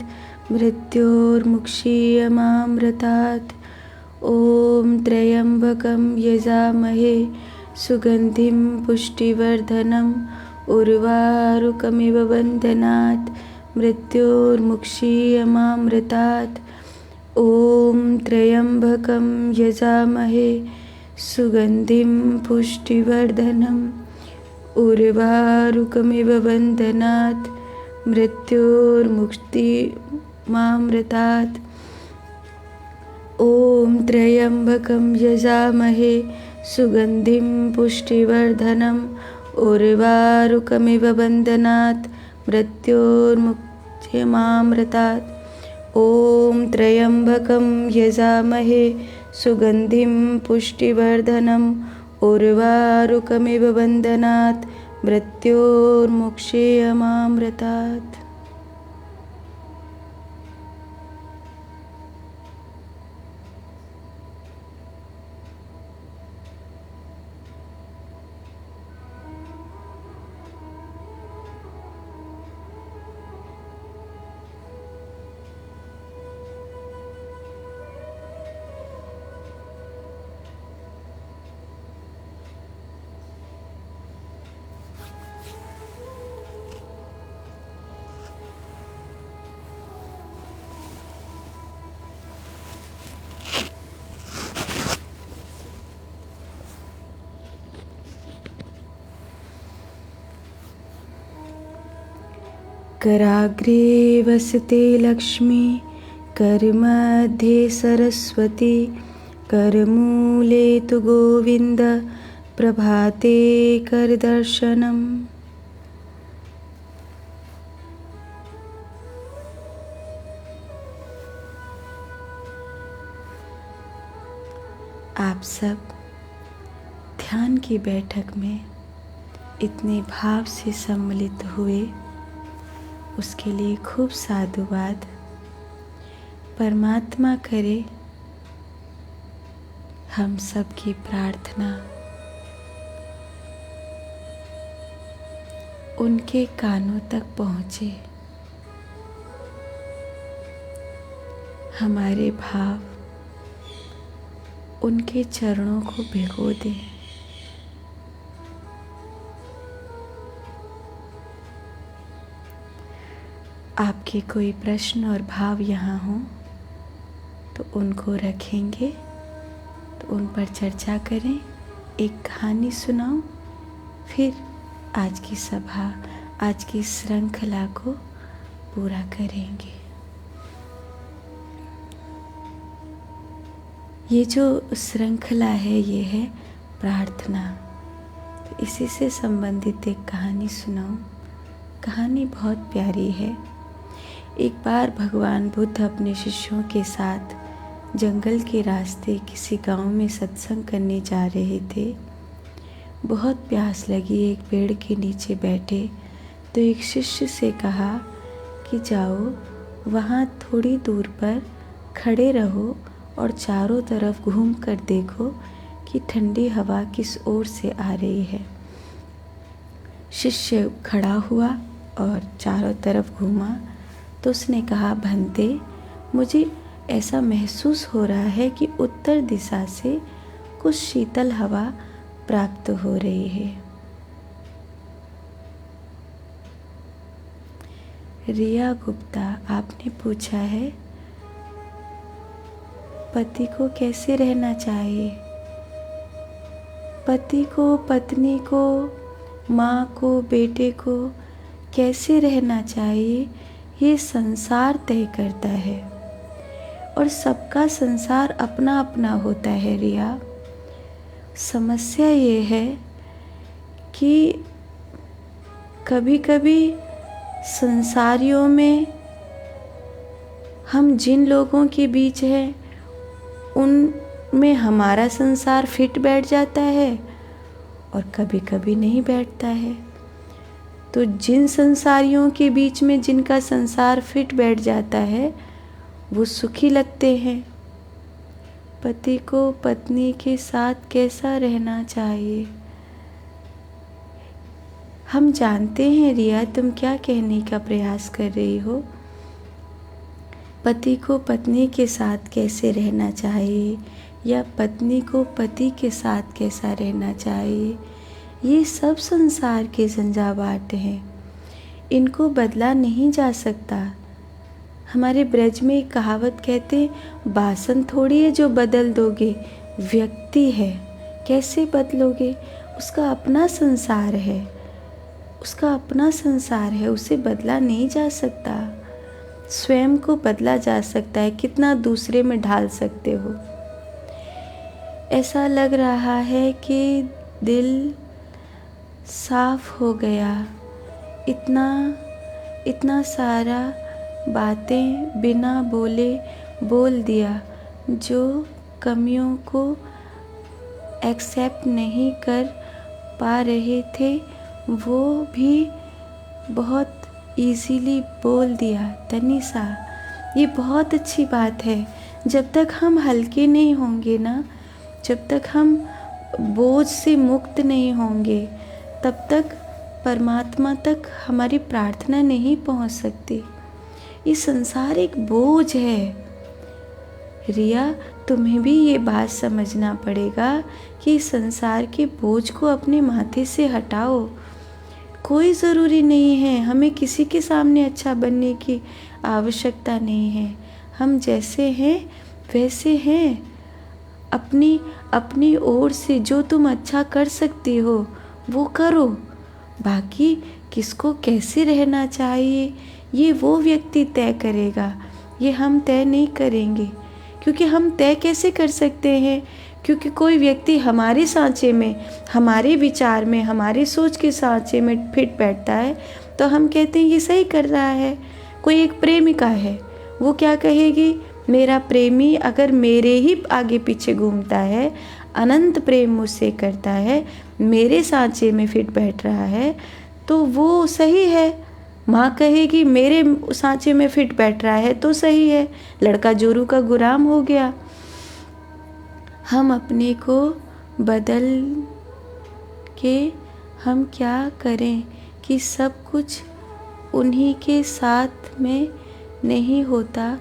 मृत्योर्मुक्षीयमामृतात्। ओम त्र्यंबकं यजामहे सुगंधिं पुष्टिवर्धनम् उर्वारुकमिव बन्धनात् मृत्योर्मुक्षीयमामृतात्। ओम त्र्यंबकं यजामहे सुगंधिं पुष्टिवर्धनम् उर्वारुकमिव बन्धनात् मृत्योर्मुक्षीयमामृतात्। ओम त्र्यंबकं यजामहे सुगंधिं पुष्टिवर्धनम् उर्वारुकमिव बन्धनात् मृत्योर्मुक्षीयमामृतात्। ओम त्र्यंबकं यजामहे सुगंधिं पुष्टिवर्धनम् उर्वारुकमिव बन्धनात् मृत्योर्मुक्षीयमामृतात्। कराग्रे वसते लक्ष्मी, करमध्ये सरस्वती, करमूले तु गोविंद, प्रभाते करदर्शनम्। आप सब ध्यान की बैठक में इतने भाव से सम्मिलित हुए, उसके लिए खूब साधुवाद। परमात्मा करे हम सब की प्रार्थना उनके कानों तक पहुँचे, हमारे भाव उनके चरणों को भिगो दें। आपके कोई प्रश्न और भाव यहाँ हों तो उनको रखेंगे, तो उन पर चर्चा करें, एक कहानी सुनाऊं, फिर आज की सभा, आज की श्रृंखला को पूरा करेंगे। ये जो श्रृंखला है ये है प्रार्थना, तो इसी से संबंधित एक कहानी सुनाऊं। कहानी बहुत प्यारी है। एक बार भगवान बुद्ध अपने शिष्यों के साथ जंगल के रास्ते किसी गांव में सत्संग करने जा रहे थे। बहुत प्यास लगी, एक पेड़ के नीचे बैठे तो एक शिष्य से कहा कि जाओ वहाँ थोड़ी दूर पर खड़े रहो और चारों तरफ घूम कर देखो कि ठंडी हवा किस ओर से आ रही है। शिष्य खड़ा हुआ और चारों तरफ घूमा तो उसने कहा, भंते, मुझे ऐसा महसूस हो रहा है कि उत्तर दिशा से कुछ शीतल हवा प्राप्त हो रही है। रिया गुप्ता, आपने पूछा है पति को कैसे रहना चाहिए। पति को, पत्नी को, माँ को, बेटे को कैसे रहना चाहिए, ये संसार तय करता है और सबका संसार अपना अपना होता है। रिया, समस्या ये है कि कभी कभी संसारियों में हम जिन लोगों के बीच हैं उनमें हमारा संसार फिट बैठ जाता है और कभी कभी नहीं बैठता है। तो जिन संसारियों के बीच में जिनका संसार फिट बैठ जाता है वो सुखी लगते हैं। पति को पत्नी के साथ कैसा रहना चाहिए, हम जानते हैं। रिया, तुम क्या कहने का प्रयास कर रही हो। पति को पत्नी के साथ कैसे रहना चाहिए या पत्नी को पति के साथ कैसा रहना चाहिए, ये सब संसार के झंझावात हैं, इनको बदला नहीं जा सकता। हमारे ब्रज में एक कहावत कहते, बासन थोड़ी है जो बदल दोगे, व्यक्ति है, कैसे बदलोगे। उसका अपना संसार है, उसका अपना संसार है, उसे बदला नहीं जा सकता। स्वयं को बदला जा सकता है, कितना दूसरे में ढाल सकते हो। ऐसा लग रहा है कि दिल साफ हो गया, इतना सारा बातें बिना बोले बोल दिया, जो कमियों को एक्सेप्ट नहीं कर पा रहे थे वो भी बहुत इजीली बोल दिया। तनिषा, ये बहुत अच्छी बात है। जब तक हम हल्के नहीं होंगे ना, जब तक हम बोझ से मुक्त नहीं होंगे, तब तक परमात्मा तक हमारी प्रार्थना नहीं पहुंच सकती। ये संसार एक बोझ है। रिया, तुम्हें भी ये बात समझना पड़ेगा कि संसार के बोझ को अपने माथे से हटाओ। कोई ज़रूरी नहीं है, हमें किसी के सामने अच्छा बनने की आवश्यकता नहीं है। हम जैसे हैं वैसे हैं। अपनी ओर से जो तुम अच्छा कर सकती हो वो करो। बाकी किसको कैसे रहना चाहिए ये वो व्यक्ति तय करेगा, ये हम तय नहीं करेंगे। क्योंकि हम तय कैसे कर सकते हैं, क्योंकि कोई व्यक्ति हमारे सांचे में, हमारे विचार में, हमारी सोच के सांचे में फिट बैठता है तो हम कहते हैं ये सही कर रहा है। कोई एक प्रेमिका है, वो क्या कहेगी, मेरा प्रेमी अगर मेरे ही आगे पीछे घूमता है, अनंत प्रेम मुझसे करता है, मेरे सांचे में फिट बैठ रहा है, तो वो सही है। माँ कहेगी मेरे सांचे में फिट बैठ रहा है तो सही है। लड़का जोरू का गुलाम हो गया। हम अपने को बदल के हम क्या करें कि सब कुछ उन्हीं के साथ में नहीं होता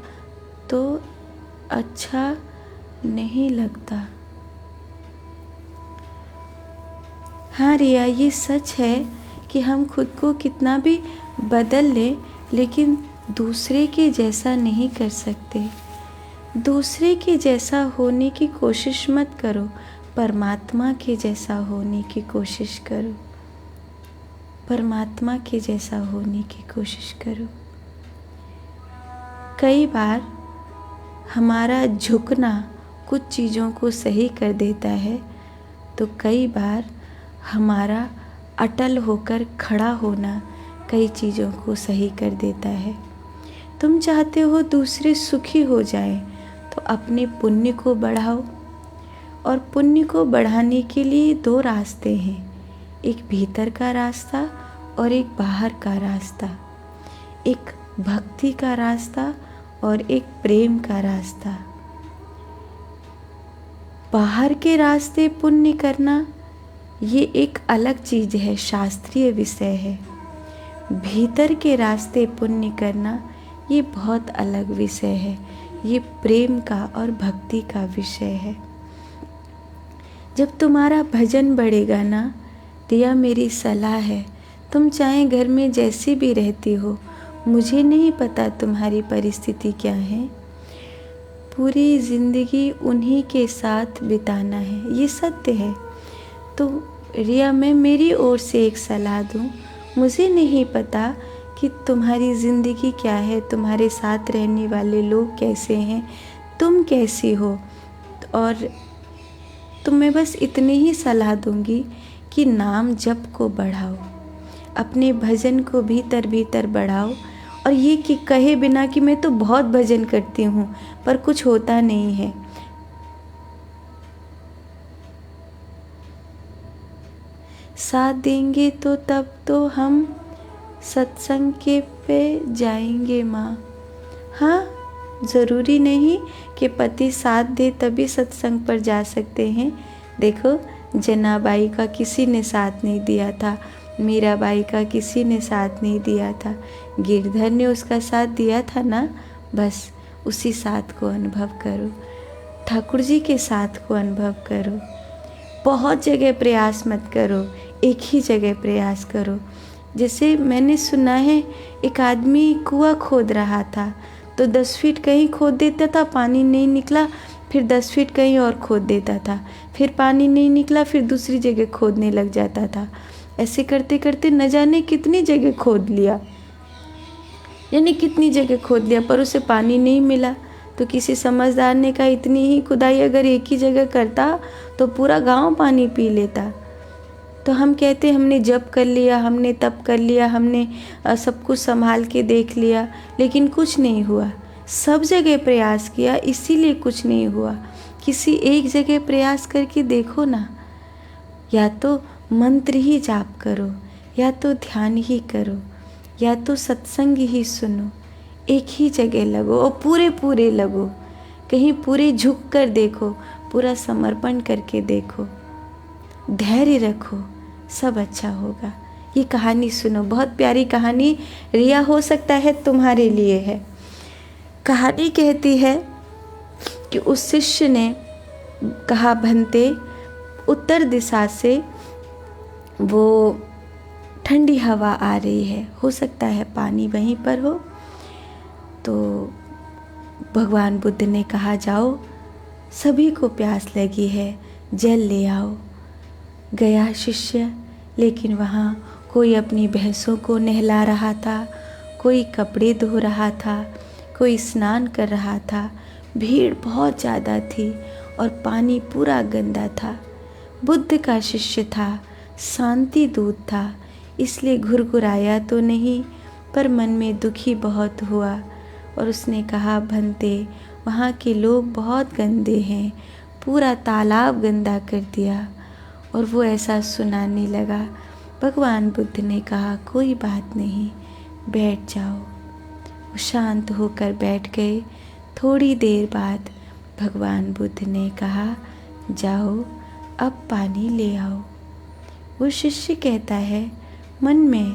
तो अच्छा नहीं लगता। हाँ रिया, ये सच है कि हम खुद को कितना भी बदल लें, लेकिन दूसरे के जैसा नहीं कर सकते। दूसरे के जैसा होने की कोशिश मत करो, परमात्मा के जैसा होने की कोशिश करो। परमात्मा के जैसा होने की कोशिश करो। कई बार हमारा झुकना कुछ चीज़ों को सही कर देता है, तो कई बार हमारा अटल होकर खड़ा होना कई चीज़ों को सही कर देता है। तुम चाहते हो दूसरे सुखी हो जाएं, तो अपने पुण्य को बढ़ाओ। और पुण्य को बढ़ाने के लिए दो रास्ते हैं, एक भीतर का रास्ता और एक बाहर का रास्ता, एक भक्ति का रास्ता और एक प्रेम का रास्ता। बाहर के रास्ते पुण्य करना ये एक अलग चीज़ है, शास्त्रीय विषय है। भीतर के रास्ते पुण्य करना ये बहुत अलग विषय है, ये प्रेम का और भक्ति का विषय है। जब तुम्हारा भजन बढ़ेगा ना, रिया मेरी सलाह है, तुम चाहे घर में जैसी भी रहती हो, मुझे नहीं पता तुम्हारी परिस्थिति क्या है, पूरी ज़िंदगी उन्हीं के साथ बिताना है, ये सत्य है। तो रिया, मैं मेरी ओर से एक सलाह दूं, मुझे नहीं पता कि तुम्हारी ज़िंदगी क्या है, तुम्हारे साथ रहने वाले लोग कैसे हैं, तुम कैसी हो, और तुम्हें बस इतनी ही सलाह दूंगी कि नाम जप को बढ़ाओ, अपने भजन को भीतर भीतर बढ़ाओ। और ये कि कहे बिना कि मैं तो बहुत भजन करती हूँ पर कुछ होता नहीं है, साथ देंगे तो तब तो हम सत्संग के पे जाएंगे माँ। हाँ, ज़रूरी नहीं कि पति साथ दे तभी सत्संग पर जा सकते हैं। देखो, जनाबाई का किसी ने साथ नहीं दिया था, मीराबाई का किसी ने साथ नहीं दिया था, गिरधर ने उसका साथ दिया था ना, बस उसी साथ को अनुभव करो, ठाकुर जी के साथ को अनुभव करो। बहुत जगह प्रयास मत करो, एक ही जगह प्रयास करो। जैसे मैंने सुना है, एक आदमी कुआं खोद रहा था तो 10 फीट कहीं खोद देता था, पानी नहीं निकला, फिर 10 फीट कहीं और खोद देता था, फिर पानी नहीं निकला, फिर दूसरी जगह खोदने लग जाता था। ऐसे करते करते न जाने कितनी जगह खोद लिया, यानी कितनी जगह खोद लिया, पर उसे पानी नहीं मिला। तो किसी समझदार ने कहा, इतनी ही खुदाई अगर एक ही जगह करता तो पूरा गांव पानी पी लेता। तो हम कहते हमने जप कर लिया, हमने तप कर लिया, हमने सब कुछ संभाल के देख लिया, लेकिन कुछ नहीं हुआ। सब जगह प्रयास किया, इसीलिए कुछ नहीं हुआ। किसी एक जगह प्रयास करके देखो ना, या तो मंत्र ही जाप करो, या तो ध्यान ही करो, या तो सत्संग ही सुनो, एक ही जगह लगो और पूरे लगो, कहीं पूरे झुक कर देखो, पूरा समर्पण करके देखो, धैर्य रखो, सब अच्छा होगा। ये कहानी सुनो, बहुत प्यारी कहानी रिया, हो सकता है तुम्हारे लिए है। कहानी कहती है कि उस शिष्य ने कहा, भंते, उत्तर दिशा से वो ठंडी हवा आ रही है, हो सकता है पानी वहीं पर हो। तो भगवान बुद्ध ने कहा, जाओ, सभी को प्यास लगी है, जल ले आओ। गया शिष्य, लेकिन वहाँ कोई अपनी भैंसों को नहला रहा था, कोई कपड़े धो रहा था, कोई स्नान कर रहा था। भीड़ बहुत ज़्यादा थी और पानी पूरा गंदा था। बुद्ध का शिष्य था, शांति दूत था, इसलिए घुरघुराया तो नहीं, पर मन में दुखी बहुत हुआ और उसने कहा, भंते, वहाँ के लोग बहुत गंदे हैं, पूरा तालाब गंदा कर दिया। और वो ऐसा सुनाने लगा। भगवान बुद्ध ने कहा, कोई बात नहीं, बैठ जाओ। वो शांत होकर बैठ गए। थोड़ी देर बाद भगवान बुद्ध ने कहा, जाओ अब पानी ले आओ। वो शिष्य कहता है, मन में,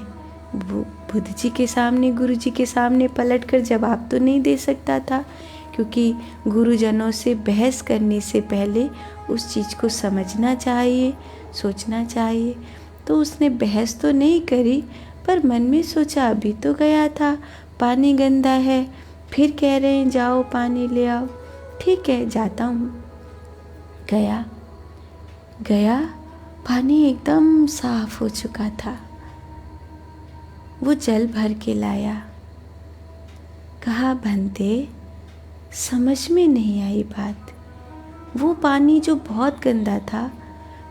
बुद्ध जी के सामने, गुरु जी के सामने पलट कर जवाब तो नहीं दे सकता था, क्योंकि गुरुजनों से बहस करने से पहले उस चीज़ को समझना चाहिए, सोचना चाहिए। तो उसने बहस तो नहीं करी, पर मन में सोचा, अभी तो गया था, पानी गंदा है, फिर कह रहे हैं जाओ पानी ले आओ, ठीक है जाता हूँ। गया, पानी एकदम साफ हो चुका था। वो जल भर के लाया। कहा, भंते, समझ में नहीं आई बात। वो पानी जो बहुत गंदा था,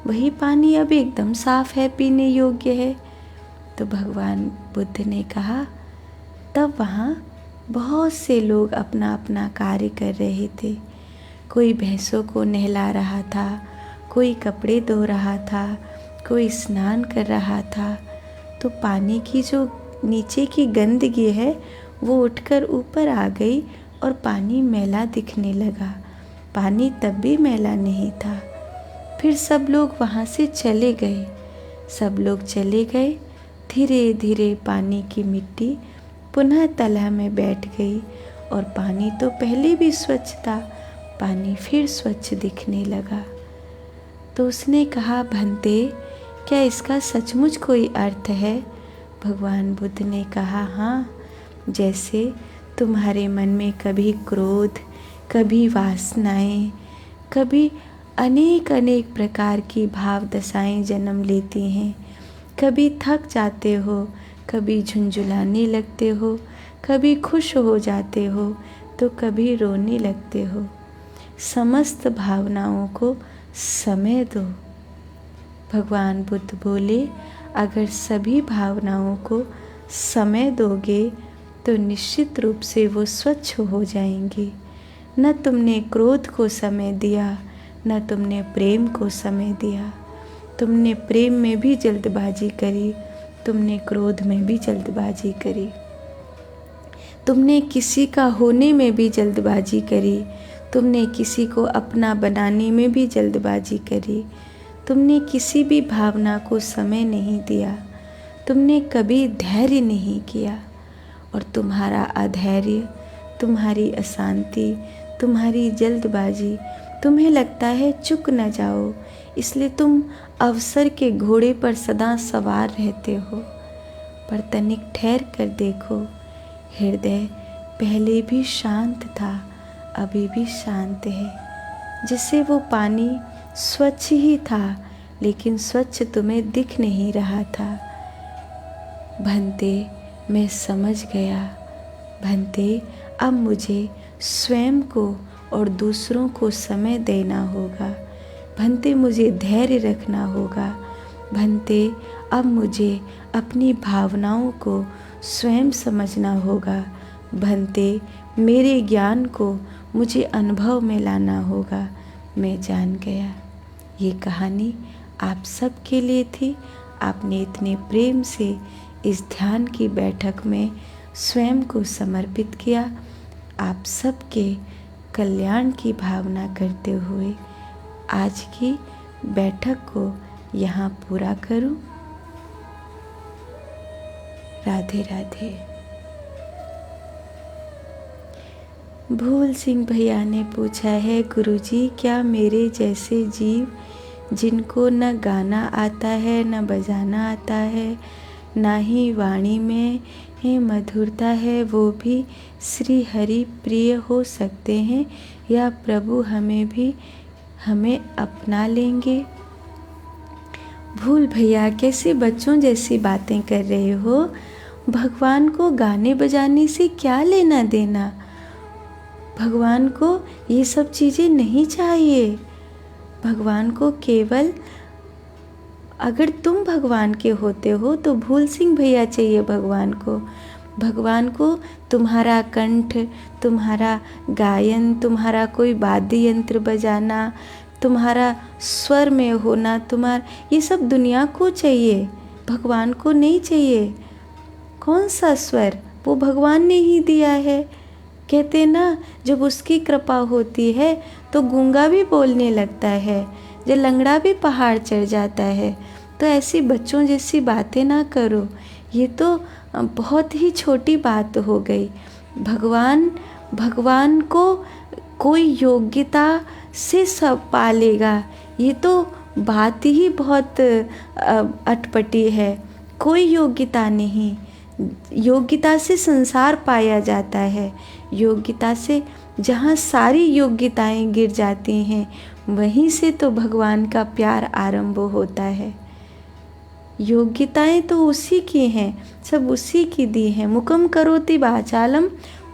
वही पानी अब एकदम साफ है, पीने योग्य है। तो भगवान बुद्ध ने कहा, तब वहाँ बहुत से लोग अपना अपना कार्य कर रहे थे। कोई भैंसों को नहला रहा था, कोई कपड़े धो रहा था, कोई स्नान कर रहा था। तो पानी की जो नीचे की गंदगी है वो उठकर ऊपर आ गई और पानी मैला दिखने लगा। पानी तब भी मैला नहीं था। फिर सब लोग वहाँ से चले गए। सब लोग चले गए। धीरे धीरे पानी की मिट्टी पुनः तला में बैठ गई और पानी तो पहले भी स्वच्छ था, पानी फिर स्वच्छ दिखने लगा। तो उसने कहा, भंते, क्या इसका सचमुच कोई अर्थ है? भगवान बुद्ध ने कहा, हाँ, जैसे तुम्हारे मन में कभी क्रोध, कभी वासनाएं, कभी अनेक अनेक प्रकार की भाव दशाएं जन्म लेती हैं। कभी थक जाते हो, कभी झुंझुलाने लगते हो, कभी खुश हो जाते हो, तो कभी रोने लगते हो। समस्त भावनाओं को समय दो। भगवान बुद्ध बोले, अगर सभी भावनाओं को समय दोगे तो निश्चित रूप से वो स्वच्छ हो जाएंगी। न तुमने क्रोध को समय दिया, न तुमने प्रेम को समय दिया। तुमने प्रेम में भी जल्दबाजी करी, तुमने क्रोध में भी जल्दबाजी करी, तुमने किसी का होने में भी जल्दबाजी करी, तुमने किसी को अपना बनाने में भी जल्दबाजी करी। तुमने किसी भी भावना को समय नहीं दिया, तुमने कभी धैर्य नहीं किया। और तुम्हारा अधैर्य, तुम्हारी अशांति, तुम्हारी जल्दबाजी, तुम्हें लगता है चुक न जाओ, इसलिए तुम अवसर के घोड़े पर सदा सवार रहते हो। पर तनिक ठहर कर देखो, हृदय पहले भी शांत था, अभी भी शांत है। जैसे वो पानी स्वच्छ ही था, लेकिन स्वच्छ तुम्हें दिख नहीं रहा था। भंते, मैं समझ गया। भंते, अब मुझे स्वयं को और दूसरों को समय देना होगा। भंते, मुझे धैर्य रखना होगा। भंते, अब मुझे अपनी भावनाओं को स्वयं समझना होगा। भंते, मेरे ज्ञान को मुझे अनुभव में लाना होगा। मैं जान गया। ये कहानी आप सब के लिए थी। आपने इतने प्रेम से इस ध्यान की बैठक में स्वयं को समर्पित किया। आप सबके कल्याण की भावना करते हुए आज की बैठक को यहाँ पूरा करूं। राधे राधे। भूल सिंह भैया ने पूछा है, गुरुजी, क्या मेरे जैसे जीव जिनको न गाना आता है, न बजाना आता है, ना ही वाणी में है मधुरता है, वो भी श्री हरि प्रिय हो सकते हैं, या प्रभु हमें अपना लेंगे? भूल भैया, कैसे बच्चों जैसी बातें कर रहे हो? भगवान को गाने बजाने से क्या लेना देना? भगवान को ये सब चीज़ें नहीं चाहिए। भगवान को केवल, अगर तुम भगवान के होते हो तो भूल सिंह भैया चाहिए भगवान को। भगवान को तुम्हारा कंठ, तुम्हारा गायन, तुम्हारा कोई वाद्य यंत्र बजाना, तुम्हारा स्वर में होना, तुम्हारा ये सब दुनिया को चाहिए, भगवान को नहीं चाहिए। कौन सा स्वर, वो भगवान ने ही दिया है। कहते ना, जब उसकी कृपा होती है तो गूंगा भी बोलने लगता है, जो लंगड़ा भी पहाड़ चढ़ जाता है। तो ऐसी बच्चों जैसी बातें ना करो, ये तो बहुत ही छोटी बात हो गई। भगवान को कोई योग्यता से सब पालेगा, ये तो बात ही बहुत अटपटी है। कोई योग्यता नहीं, योग्यता से संसार पाया जाता है। योग्यता से जहाँ सारी योग्यताएं गिर जाती हैं, वहीं से तो भगवान का प्यार आरंभ होता है। योग्यताएं तो उसी की हैं, सब उसी की दी हैं। मुकम करोति वाचालम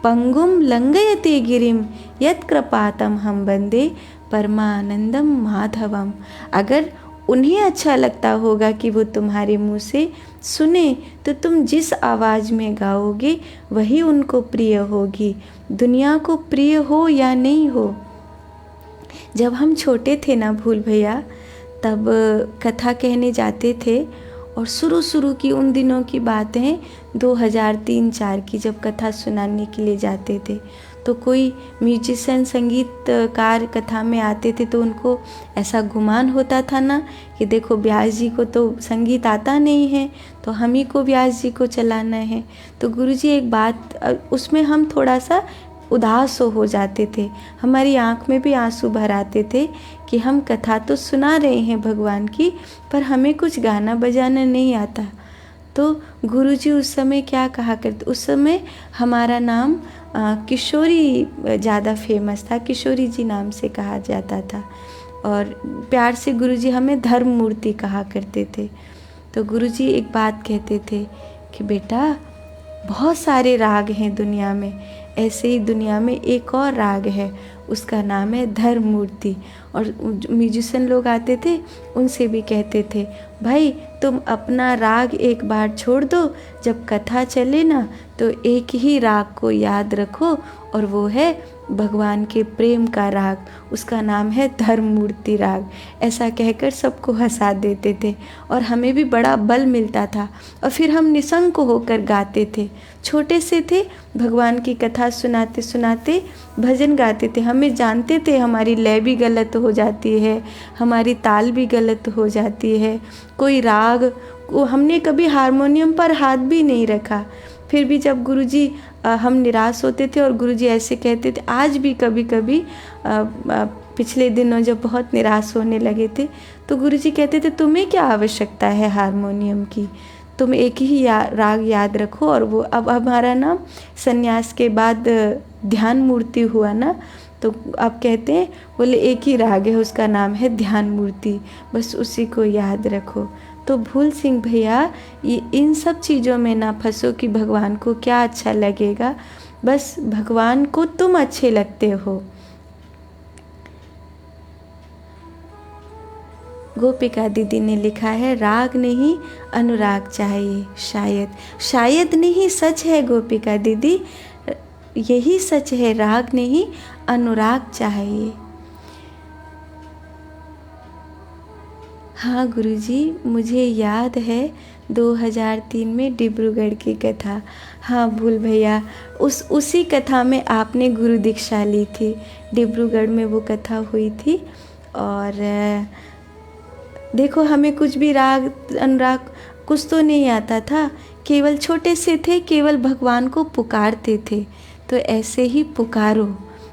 पंगुम लंघयते गिरिम यत् कृपातम हम वंदे परमानंदम माधवम। अगर उन्हें अच्छा लगता होगा कि वो तुम्हारे मुंह से सुने, तो तुम जिस आवाज़ में गाओगे वही उनको प्रिय होगी। दुनिया को प्रिय हो या नहीं हो। जब हम छोटे थे ना भूल भैया, तब कथा कहने जाते थे, और शुरू की उन दिनों की बातें 2003-4 की, जब कथा सुनाने के लिए जाते थे तो कोई म्यूजिशियन संगीतकार कथा में आते थे तो उनको ऐसा गुमान होता था ना कि देखो व्यास जी को तो संगीत आता नहीं है, तो हम ही को व्यास जी को चलाना है। तो गुरुजी एक बात, उसमें हम थोड़ा सा उदास हो जाते थे, हमारी आँख में भी आंसू भर आते थे कि हम कथा तो सुना रहे हैं भगवान की, पर हमें कुछ गाना बजाना नहीं आता। तो गुरुजी उस समय क्या कहा करते, उस समय हमारा नाम किशोरी ज़्यादा फेमस था, किशोरी जी नाम से कहा जाता था, और प्यार से गुरुजी हमें धर्म मूर्ति कहा करते थे। तो गुरुजी एक बात कहते थे कि बेटा, बहुत सारे राग हैं दुनिया में, ऐसे ही दुनिया में एक और राग है, उसका नाम है धर्म मूर्ति। और म्यूजिशियन लोग आते थे, उनसे भी कहते थे, भाई तुम अपना राग एक बार छोड़ दो, जब कथा चले ना तो एक ही राग को याद रखो, और वो है भगवान के प्रेम का राग, उसका नाम है धर्म मूर्ति राग। ऐसा कहकर सबको हंसा देते थे, और हमें भी बड़ा बल मिलता था, और फिर हम निसंक होकर गाते थे। छोटे से थे, भगवान की कथा सुनाते सुनाते भजन गाते थे। हमें जानते थे हमारी लय भी गलत हो जाती है, हमारी ताल भी गलत हो जाती है, कोई राग को हमने कभी हारमोनियम पर हाथ भी नहीं रखा। फिर भी जब गुरुजी, हम निराश होते थे और गुरुजी ऐसे कहते थे, आज भी कभी कभी पिछले दिनों जब बहुत निराश होने लगे थे तो गुरुजी कहते थे, तुम्हें क्या आवश्यकता है हारमोनियम की, तुम एक ही राग याद रखो। और वो अब हमारा नाम संन्यास के बाद ध्यान मूर्ति हुआ ना, तो आप कहते हैं, बोले एक ही राग है, उसका नाम है ध्यान मूर्ति, बस उसी को याद रखो। तो भूल सिंह भैया, ये इन सब चीज़ों में ना फंसो कि भगवान को क्या अच्छा लगेगा, बस भगवान को तुम अच्छे लगते हो। गोपिका दीदी ने लिखा है, राग नहीं अनुराग चाहिए, शायद नहीं, सच है गोपिका दीदी, यही सच है, राग नहीं अनुराग चाहिए। हाँ गुरुजी, मुझे याद है 2003 में डिब्रूगढ़ की कथा। हाँ भूल भैया, उसी कथा में आपने गुरु दीक्षा ली थी, डिब्रूगढ़ में वो कथा हुई थी। और देखो, हमें कुछ भी राग अनुराग कुछ तो नहीं आता था, केवल छोटे से थे, केवल भगवान को पुकारते थे। तो ऐसे ही पुकारो,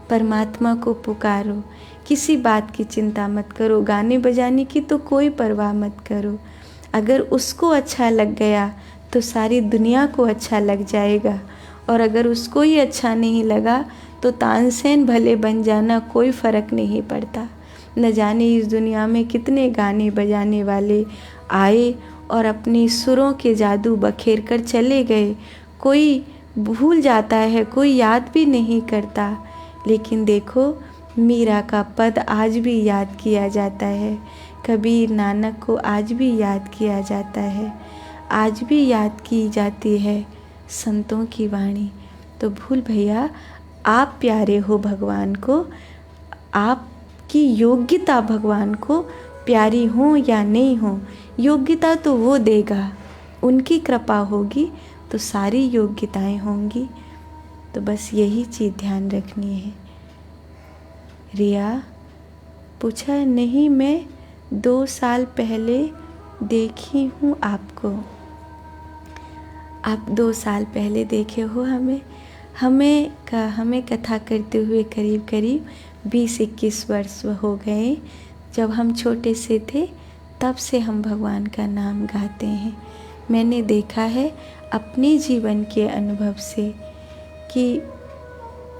परमात्मा को पुकारो, किसी बात की चिंता मत करो, गाने बजाने की तो कोई परवाह मत करो। अगर उसको अच्छा लग गया तो सारी दुनिया को अच्छा लग जाएगा, और अगर उसको ही अच्छा नहीं लगा तो तानसेन भले बन जाना, कोई फ़र्क नहीं पड़ता। न जाने इस दुनिया में कितने गाने बजाने वाले आए और अपने सुरों के जादू बखेर कर चले गए, कोई भूल जाता है, कोई याद भी नहीं करता। लेकिन देखो, मीरा का पद आज भी याद किया जाता है, कबीर नानक को आज भी याद किया जाता है, आज भी याद की जाती है संतों की वाणी। तो भूल भैया, आप प्यारे हो भगवान को, आपकी योग्यता भगवान को प्यारी हो या नहीं हो, योग्यता तो वो देगा, उनकी कृपा होगी तो सारी योग्यताएं होंगी। तो बस यही चीज़ ध्यान रखनी है। रिया पूछा, नहीं मैं 2 साल पहले देखी हूँ आपको। आप 2 साल पहले देखे हो हमें कथा करते हुए करीब करीब 20-21 वर्ष हो गए। जब हम छोटे से थे तब से हम भगवान का नाम गाते हैं। मैंने देखा है अपने जीवन के अनुभव से कि